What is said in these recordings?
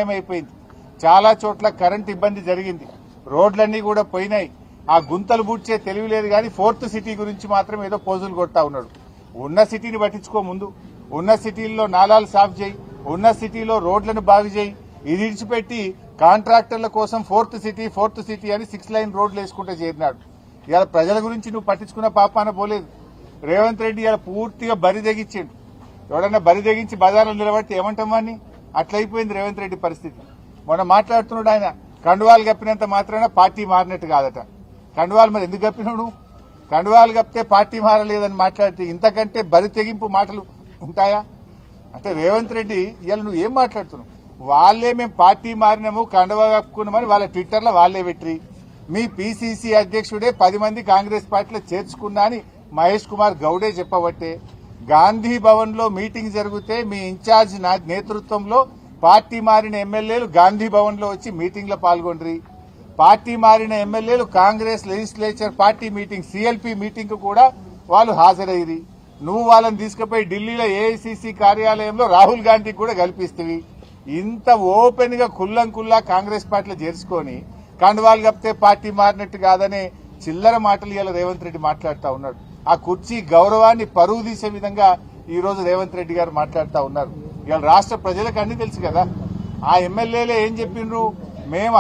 అయిపోయింది. చాలా చోట్ల కరెంట్ ఇబ్బంది జరిగింది. రోడ్లన్నీ కూడా పోయినాయి. ఆ గుంతలు బూడ్చే తెలివి లేదు కానీ ఫోర్త్ సిటీ గురించి మాత్రం ఏదో పోజులు కొడతా ఉన్నాడు. ఉన్న సిటీని పట్టించుకో, ముందు ఉన్న సిటీల్లో నాలాలు సాఫ్ చేయి, ఉన్న సిటీలో రోడ్లను బాగు చేయి. ఇది ఇడిచిపెట్టి కాంట్రాక్టర్ల కోసం ఫోర్త్ సిటీ అని 6 లైన్ రోడ్లు వేసుకుంటే చేరినాడు. ఇవాళ ప్రజల గురించి నువ్వు పట్టించుకున్న పాపాన పోలేదు. రేవంత్ రెడ్డి ఇవాళ పూర్తిగా బరి తెగించాడు. ఎవడన్నా బరి తెగించి బజార్లో నిలబడితే ఏమంటాం వాడిని? అట్లయిపోయింది రేవంత్ రెడ్డి పరిస్థితి. మొన్న మాట్లాడుతున్నాడు ఆయన, కండువాలు కప్పినంత మాత్రాన పార్టీ మారినట్టు కాదట. కండువాలు మరి ఎందుకు కప్పినాడు? కండువాలు కప్పితే పార్టీ మారలేదని మాట్లాడితే ఇంతకంటే బరి తెగింపు మాటలు ఉంటాయా? అంటే రేవంత్ రెడ్డి ఇవాళ నువ్వు ఏం మాట్లాడుతున్నావు? వాళ్ళే మేము పార్టీ మారినాము, కండువా కప్పుకున్నామని వాళ్ళ ట్విట్టర్లో వాళ్ళే పెట్టి, మీ పీసీసీ అధ్యక్షుడే 10 మంది కాంగ్రెస్ పార్టీలో చేర్చుకున్నా అని మహేష్ కుమార్ గౌడే చెప్పబట్టే, గాంధీ భవన్ లో మీటింగ్ జరిగితే మీ ఇన్ఛార్జ్ నేతృత్వంలో పార్టీ మారిన ఎమ్మెల్యేలు గాంధీ భవన్ లో వచ్చి మీటింగ్ లో పాల్గొండ్రి. పార్టీ మారిన ఎమ్మెల్యేలు Congress legislature party meeting CLP meeting కు కూడా వాళ్ళు హాజరయ్యి, నువ్వు వాళ్ళని తీసుకుపోయి ఢిల్లీలో ఏఐసీసీ కార్యాలయంలో రాహుల్ గాంధీకి కూడా కల్పిస్తవి. ఇంత ఓపెన్ గా కుల్లా కాంగ్రెస్ పార్టీలో చేర్చుకొని కండువాలు కప్పితే పార్టీ మారినట్టు కాదనే చిల్లర మాటలు ఇలా రేవంత్ రెడ్డి మాట్లాడుతూ ఉన్నాడు. ఆ కుర్చీ గౌరవాన్ని పరువు తీసే విధంగా ఈ రోజు రేవంత్ రెడ్డి గారు మాట్లాడుతూ ఉన్నారు. ఇవాళ రాష్ట్ర ప్రజలకు అన్ని తెలుసు కదా. ఆ ఎమ్మెల్యేలే ఏం చెప్పిండ్రు? మేము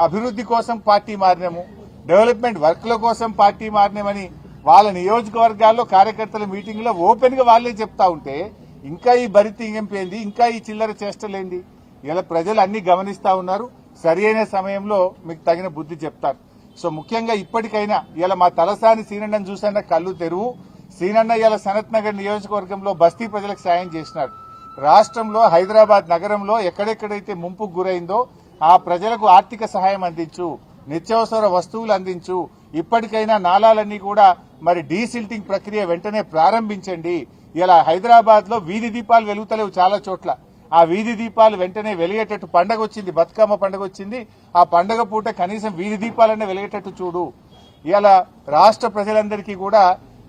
అభివృద్ధి కోసం పార్టీ మారినాము, డెవలప్మెంట్ వర్క్ల కోసం పార్టీ మారినామని వాళ్ళ నియోజకవర్గాల్లో కార్యకర్తల మీటింగ్ లో ఓపెన్ గా వాళ్లే చెప్తా ఉంటే ఇంకా ఈ బరితి ఇంగంపేంది, ఇంకా ఈ చిల్లర చేష్టలేంది? ఇలా ప్రజలు అన్ని గమనిస్తా ఉన్నారు. సరైన సమయంలో మీకు తగిన బుద్ధి చెప్తారు. సో ముఖ్యంగా ఇప్పటికైనా ఇలా మా తలసాని సీనన్నను చూసన్న కళ్ళు తెరువు. సీనన్న ఇలా సనత్ నగర్ నియోజకవర్గంలో బస్తీ ప్రజలకు సాయం చేసినారు. రాష్ట్రంలో హైదరాబాద్ నగరంలో ఎక్కడెక్కడైతే ముంపుకు గురైందో ఆ ప్రజలకు ఆర్థిక సహాయం అందించు, నిత్యావసర వస్తువులు అందించు. ఇప్పటికైనా నాలాలన్నీ కూడా మరి డీసిల్టింగ్ ప్రక్రియ వెంటనే ప్రారంభించండి. ఇలా హైదరాబాద్ లో వీధి దీపాలు వెలుగుతలేవు చాలా చోట్ల. ఆ వీధి దీపాలు వెంటనే వెలిగేటట్టు, పండగ వచ్చింది, బతుకమ్మ పండుగ వచ్చింది, ఆ పండగ పూట కనీసం వీధి దీపాలన్నీ వెలిగేటట్టు చూడు. ఇలా రాష్ట్ర ప్రజలందరికీ కూడా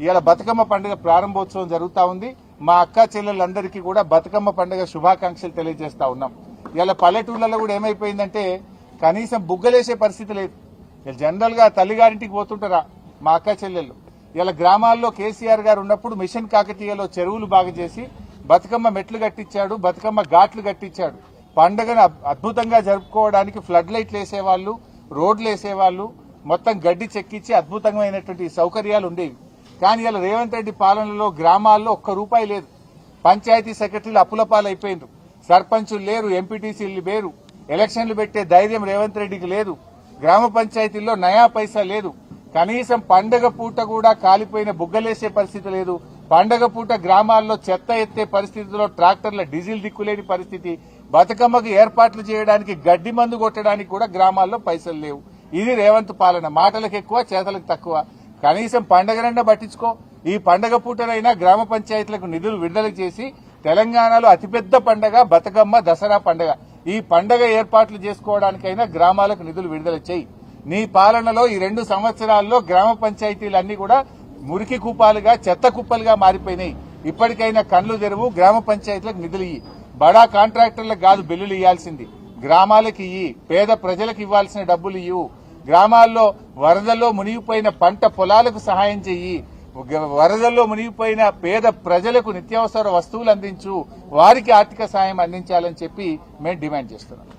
ఇలా బతుకమ్మ పండుగ ప్రారంభోత్సవం జరుగుతా ఉంది. మా అక్క చెల్లెలందరికీ కూడా బతుకమ్మ పండుగ శుభాకాంక్షలు తెలియజేస్తా ఉన్నాం. ఇలా పల్లెటూళ్లలో కూడా ఏమైపోయిందంటే కనీసం బుగ్గలేసే పరిస్థితి లేదు. జనరల్ గా తల్లిగారింటికి పోతుంటారా మా అక్క చెల్లెళ్ళు. ఇలా గ్రామాల్లో కేసీఆర్ గారు ఉన్నప్పుడు మిషన్ కాకతీయలో చెరువులు బాగు చేసి బతుకమ్మ మెట్లు కట్టించాడు, బతుకమ్మ ఘాట్లు కట్టించాడు. పండుగను అద్భుతంగా జరుపుకోవడానికి ఫ్లడ్ లైట్లు వేసేవాళ్లు, రోడ్లు వేసేవాళ్లు, మొత్తం గడ్డి చెక్కించి అద్భుతమైనటువంటి సౌకర్యాలు ఉండేవి. కానీ ఇలా రేవంత్ రెడ్డి పాలనలో గ్రామాల్లో ₹1 లేదు. పంచాయతీ సెక్రటరీలు అప్పులపాలైపోయినారు, సర్పంచులు లేరు, ఎంపీటీసీలు లేరు, ఎలక్షన్లు పెట్టే ధైర్యం రేవంత్ రెడ్డికి లేదు. గ్రామ పంచాయతీల్లో నయా పైసా లేదు. కనీసం పండగ పూట కూడా కాలిపోయిన బుగ్గలేసే పరిస్థితి లేదు. పండగ పూట గ్రామాల్లో చెత్త ఎత్తే పరిస్థితిలో ట్రాక్టర్ల డీజిల్ దిక్కులేని పరిస్థితి. బతుకమ్మకు ఏర్పాట్లు చేయడానికి గడ్డి మందు కొట్టడానికి కూడా గ్రామాల్లో పైసలు లేవు. ఇది రేవంత్ పాలన. మాటలకు ఎక్కువ, చేతలకు తక్కువ. కనీసం పండగనన్నా పట్టించుకో. ఈ పండగ పూటనైనా గ్రామ పంచాయతీలకు నిధులు విడుదల చేసి తెలంగాణలో అతిపెద్ద పండగ బతుకమ్మ, దసరా పండగ. ఈ పండగ ఏర్పాట్లు చేసుకోవడానికైనా గ్రామాలకు నిధులు విడుదల చేయి. నీ పాలనలో ఈ 2 సంవత్సరాల్లో గ్రామ పంచాయతీలన్నీ కూడా మురికి కూపాలుగా, చెత్త కుప్పలుగా మారిపోయినాయి. ఇప్పటికైనా కళ్లు తెరువు, గ్రామ పంచాయతీలకు నిధులు ఇయ్యి. బడా కాంట్రాక్టర్లకు కాదు బిల్లులు ఇవ్వాల్సింది, గ్రామాలకు ఇయ్యి. పేద ప్రజలకు ఇవ్వాల్సిన డబ్బులు ఇవ్వు. గ్రామాల్లో వరదల్లో మునిగిపోయిన పంట పొలాలకు సహాయం చెయ్యి. వరదల్లో మునిగిపోయిన పేద ప్రజలకు నిత్యావసర వస్తువులు అందించు. వారికి ఆర్థిక సాయం అందించాలని చెప్పి మేము డిమాండ్ చేస్తున్నాం.